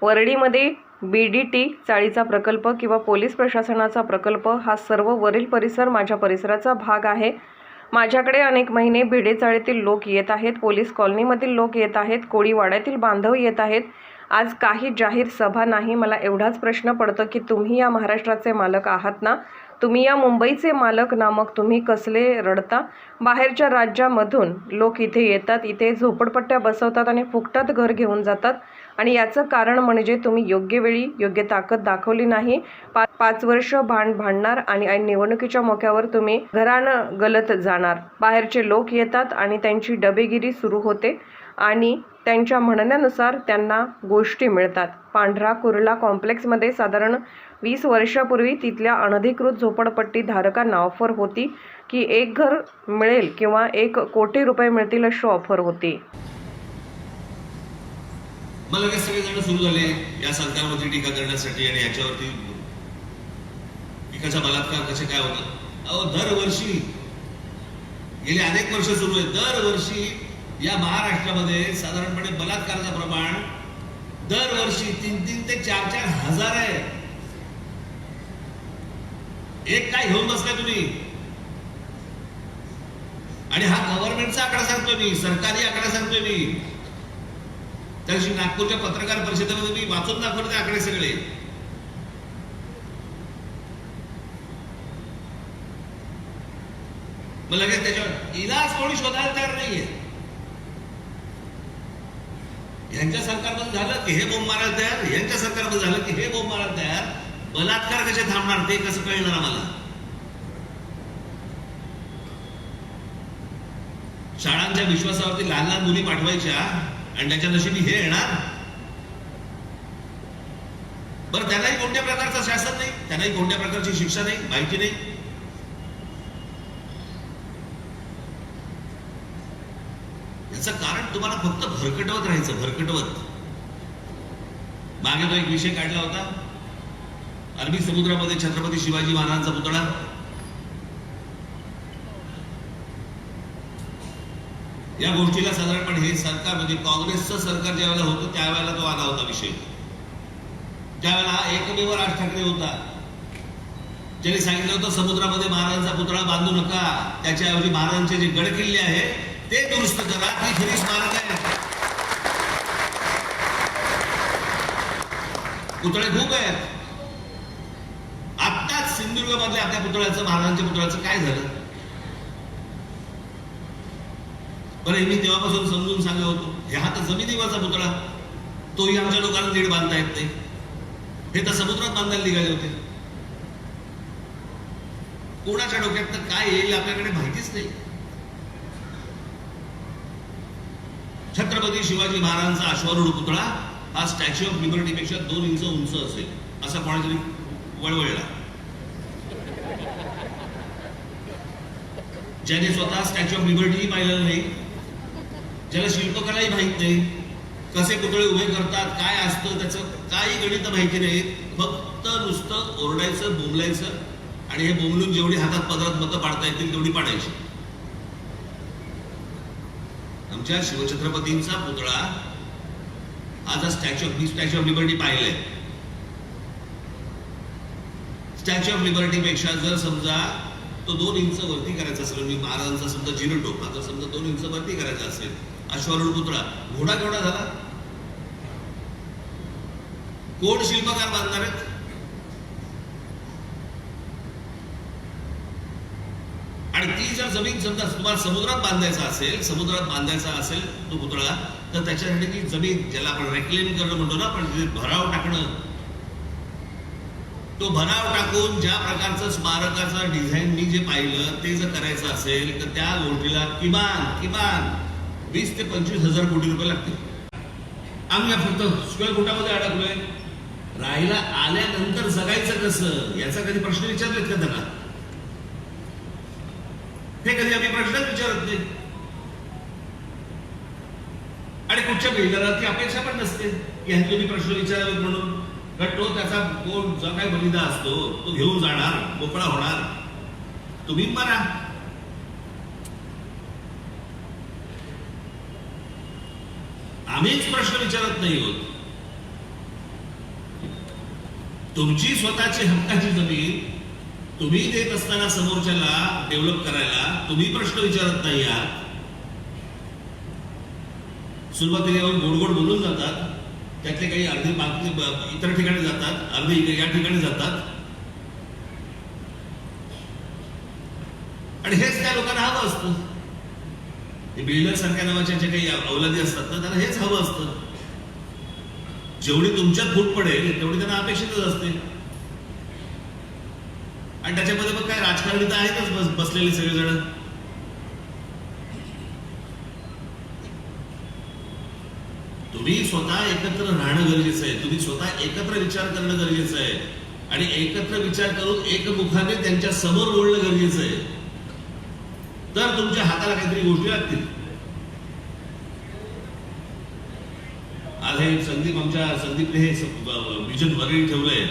वरळीमध्ये BDT चाळीचा प्रकल्प किंवा police प्रशासनाचा प्रकल्प हा सर्व वरील परिसर माझ्या परिसराचा भाग आहे। माझ्याकडे अनेक महिने भिडे चाळीतील लोक येत आहेत, पोलीस कॉलनीमधील लोक येत आहेत, कोळीवाड्यातील बांधव येत आहेत। आज काही जाहीर सभा नाही। मला एवढाच प्रश्न पडतो की तुम्ही या महाराष्ट्राचे मालक आहात ना? तुम्ही या मुंबईचे मालक ना? मग तुम्ही कसले रडता? बाहेरच्या राज्यामधून लोक इथे येतात, इथे झोपडपट्ट्या बसवतात आणि फुकटात घर घेऊन जातात आणि याचं कारण म्हणजे तुम्ही योग्य वेळी योग्य ताकद दाखवली नाही। 5 वर्ष भांडणार आणि ऐन निवडणुकीच्या मोक्यावर तुम्ही घरानं गलत जाणार। बाहेरचे लोक येतात आणि त्यांची डबेगिरी सुरू होते आणि त्यांच्या म्हणण्यानुसार त्यांना गोष्टी मिळतात। पांढरा कुर्ला कॉम्प्लेक्समध्ये साधारण 20 वर्षापूर्वी तिथल्या अनधिकृत झोपडपट्टी धारकांना ऑफर होती की एक घर मिळेल किंवा 1 कोटी रुपये मिळतील अशी ऑफर होती। मला लगेच सगळेजण सुरू झाले या सरकारवरती टीका करण्यासाठी आणि याच्यावरती पिकाचा बलात्कार कसे काय होतं। अहो, दरवर्षी गेले अनेक वर्ष सुरू आहे, दरवर्षी या महाराष्ट्रामध्ये साधारणपणे बलात्काराचं प्रमाण दरवर्षी 3-3 ते 4-4 हजार आहे। एक काय घेऊन बसलाय तुम्ही? आणि हा गव्हर्नमेंटचा आकडा सांगतोय मी, सरकारी आकडा सांगतोय मी। त्या दिवशी नागपूरच्या पत्रकार परिषदेमध्ये मी वाचून दाखवले ते आकडे सगळे। मग लगेच त्याच्यावर इलाज कोणी शोधायला तयार नाहीये। यांच्या सरकारमध्ये झालं की हे बोंब मारायला तयार, यांच्या सरकारमध्ये झालं की हे बोंब मारायला तयार। बलात्कार कसे थांबणार ते कसं कळणार आम्हाला? शाळांच्या विश्वासावरती लहान लहान मुली पाठवायच्या आणि त्याच्या नशिबी हे येणार। बरं, त्यांनाही कोणत्या प्रकारचं शासन नाही, त्यांनाही कोणत्या प्रकारची शिक्षा नाही, माहिती नाही। याचं कारण तुम्हाला फक्त भरकटवत राहायचं, भरकटवत। मागे तो एक विषय काढला होता, अरबी समुद्रामध्ये छत्रपती शिवाजी महाराजांचा पुतळा। या गोष्टीला साधारणपणे हे सरकार म्हणजे काँग्रेसचं सरकार ज्या वेळेला होतं त्यावेळेला तो आला होता विषय। त्यावेळेला एकमेव राज ठाकरे होता ज्यांनी सांगितलं होतं समुद्रामध्ये महाराजांचा पुतळा बांधू नका, त्याच्याऐवजी महाराजांचे जे गड किल्ले आहे ते दुरुस्त करा, ती खरी स्मारक आहे। पुतळे खूप आहेत। आत्ताच सिंधुदुर्ग मधल्या आपल्या पुतळ्याचं, महाराजांच्या पुतळ्याचं काय झालं? बरं, मी तेव्हापासून समजून सांगत होतो, हे हा तर जमिनीवरचा पुतळा, तोही आमच्या लोकांना नीट बांधता येत नाही, हे तर समुद्रात बांधायला निघाले होते। कोणाच्या डोक्यात तर काय येईल आपल्याकडे माहितीच नाही। छत्रपती शिवाजी महाराजांचा अश्वारूढ पुतळा हा स्टॅच्यू ऑफ लिबर्टी पेक्षा 2 इंच उंच असेल असा कोणातरी वळवळला। ज्याने स्वतः स्टॅच्यू ऑफ लिबर्टी पाहिलेलं नाही, ज्याला शिल्पकलाही माहित नाही, कसे पुतळे उभे करतात, काय असतं त्याचं काही गणित माहिती नाही, फक्त नुसतं ओरडायचं, बोंबलायचं आणि हे बोंबलून जेवढी हातात पदरात मतं पाडता येतील तेवढी पाडायची। आमच्या शिवछत्रपतींचा पुतळा आज स्टॅच्यू ऑफ लिबर्टी पाहिलंय। स्टॅच्यू ऑफ लिबर्टी पेक्षा जर समजा तो 2 इंच वरती करायचा असेल, मी महाराजांचा समजा जिरटोप आता समजा 2 इंच वरती करायचा असेल, अश्वारूढ पुतळा घोडा केवढा झाला? कोण शिल्पकार बांधणार आहेत? आणि ती जर जमीन समजा तुम्हाला समुद्रात बांधायचा असेल तो पुतळा, तर त्याच्यासाठी ती जमीन ज्याला आपण रेक्लेम करणं म्हणतो ना, पण भराव टाकणं, तो भराव टाकून ज्या प्रकारचं स्मारकाचं डिझाईन मी जे पाहिलं ते जर करायचं असेल तर त्या गोष्टीला किमान 20 ते 25 हजार कोटी रुपये लागतील। आम्ही फक्त स्क्वेअर फुटामध्ये अडकलोय। राहायला आल्यानंतर जगायचं कसं याचा कधी प्रश्न विचारलेत का त्यांना? हे कधी आम्ही प्रश्नच विचारत नाही आणि कुठच्या बिल्डराची अपेक्षा पण नसते की ह्यांनी तुम्ही प्रश्न विचारावेत म्हणून। तो त्याचा कोण जो काही बलिदा असतो तो घेऊन जाणार, मोकळा होणार, तुम्ही मारा। आम्हीच प्रश्न विचारत नाही होत। तुमची स्वतःची हक्काची जमीन तुम्ही देत असताना समोरच्याला डेव्हलप करायला तुम्ही प्रश्न विचारत नाही आहात. सुरुवातीला येऊन गोड गोड बोलून जातात, त्यातले काही अर्धी बाकी इतर ठिकाणी जातात, अर्धी या ठिकाणी जातात, आणि हेच त्या लोकांना हवं असतं. बिल्डर सारख्या नावाच्या जे काही अवलादी असतात ना, त्यांना हेच हवं असतं. जेवढी तुमच्यात फूट पडेल तेवढी त्यांना अपेक्षितच असते. आणि त्याच्यामध्ये मग काय राजकारणी तर आहेतच बसलेले सगळेजण. तुम्ही स्वतः एकत्र राहणं गरजेचं आहे, तुम्ही स्वतः एकत्र विचार करणं गरजेचं आहे, आणि एकत्र विचार करून एकमुखाने त्यांच्या समोर बोलणं गरजेचं आहे. तर तुमच्या हाताला काहीतरी गोष्टी लागतील. आज हे संदीपने हे विजन वगैरे ठेवलंय.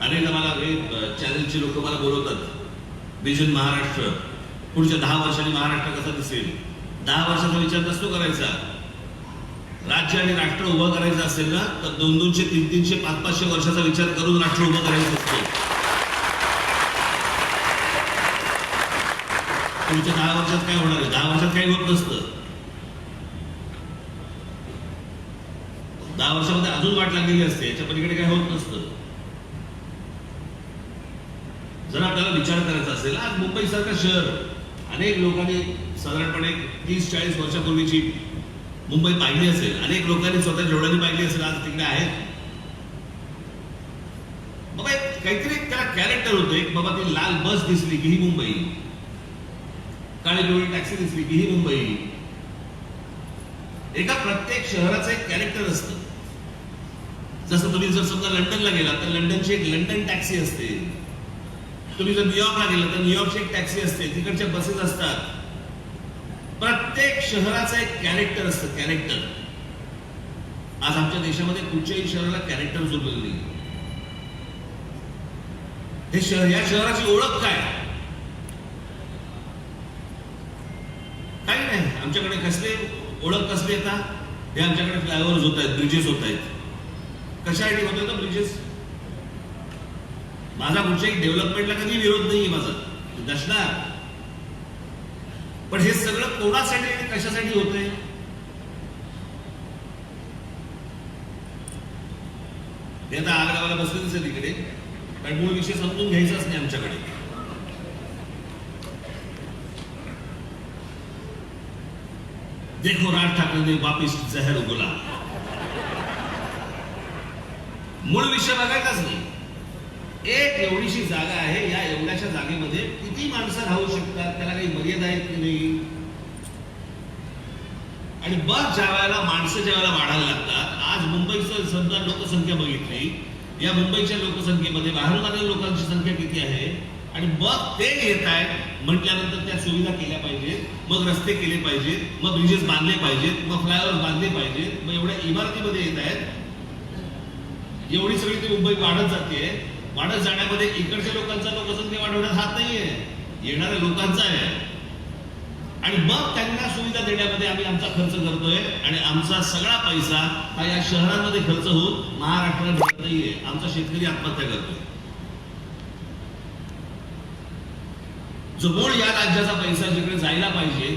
अनेकदा मला चॅनलची लोक मला बोलवतात, विजन महाराष्ट्र, पुढच्या 10 वर्षांनी महाराष्ट्र कसा दिसेल. 10 वर्षाचा विचार नसतो करायचा. राज्य आणि राष्ट्र उभं करायचं असेल ना, तर 200, 300, 500 वर्षाचा विचार करून राष्ट्र उभं करायचं असतं. पुढच्या 10 वर्षात काय होणार आहे? 10 वर्षात काही होत नसतं. 10 वर्षामध्ये अजून वाट लागलेली असते, याच्या पलीकडे काय होत नसतं. जर आपल्याला विचार करायचा असेल, आज मुंबई सारखं शहर अनेक लोकांनी साधारणपणे 30-40 वर्षापूर्वीची मुंबई पाहिली असेल, अनेक लोकांनी स्वतः डोळ्यांनी पाहिली असेल, आज तिकडे आहेत. बाबा काहीतरी त्याला कॅरेक्टर होतं. एक बाबा ती लाल बस दिसली की ही मुंबई, काळी पिवळी टॅक्सी दिसली की ही मुंबई. एका प्रत्येक शहराचं एक कॅरेक्टर असतं. जसं तुम्ही जर समजा लंडनला गेला तर लंडनची एक लंडन टॅक्सी असते. तुम्ही जर न्यूयॉर्कला गेला तर न्यूयॉर्कची एक टॅक्सी असते, तिकडच्या बसेस असतात. प्रत्येक शहराचं एक कॅरेक्टर असतं, कॅरेक्टर. आज आमच्या देशामध्ये कुठच्याही शहराला कॅरेक्टर उरलेलं नाही. हे शहर, या शहराची ओळख काय? काही नाही. आमच्याकडे कसले ओळख कसली येतात? हे आमच्याकडे फ्लायओव्हर्स होत आहेत, ब्रिजेस होत आहेत. कशासाठी होत आहेत ब्रिजेस? माझा कुठच्याही डेव्हलपमेंटला कधी विरोध नाहीये माझा, नसणार. पण हे सगळं कोणासाठी आणि कशासाठी होतंय? हे आता आगगावाला बसलेच आहे तिकडे, कारण मूळ विषय समजून घ्यायचाच नाही आमच्याकडे. देखो राज ठाकरे ने वापिस जहर उगला. मूळ विषय बघायचाच नाही. एक एवढीशी जागा आहे, या एवढ्याशा जागेमध्ये किती माणसं राहू शकतात, त्याला काही मर्यादा आहेत की नाही. आणि बस ज्या वेळेला माणसं ज्या वेळेला वाढायला लागतात, आज मुंबईचं समजा लोकसंख्या बघितली, या मुंबईच्या लोकसंख्येमध्ये बाहेरून आलेल्या लोकांची संख्या किती आहे, आणि मग ते येत आहेत म्हटल्यानंतर त्या सुविधा केल्या पाहिजेत, मग रस्ते केले पाहिजेत, मग ब्रिजेस बांधले पाहिजेत, मग फ्लायओव्हर बांधले पाहिजेत, मग एवढ्या इमारतीमध्ये येत आहेत. एवढी सगळी ती मुंबई वाढत जाते. वाढत जाण्यामध्ये इकडच्या लोकांचा लोकसंख्या वाढवण्यात हात नाहीये, येणाऱ्या लोकांचा आहे. आणि मग त्यांना सुविधा देण्यामध्ये आम्ही आमचा खर्च करतोय, आणि आमचा सगळा पैसा हा या शहरांमध्ये खर्च होऊन महाराष्ट्रात जात नाहीये. आमचा शेतकरी आत्महत्या करतोय. जो मूळ या राज्याचा पैसा जिकडे जायला पाहिजे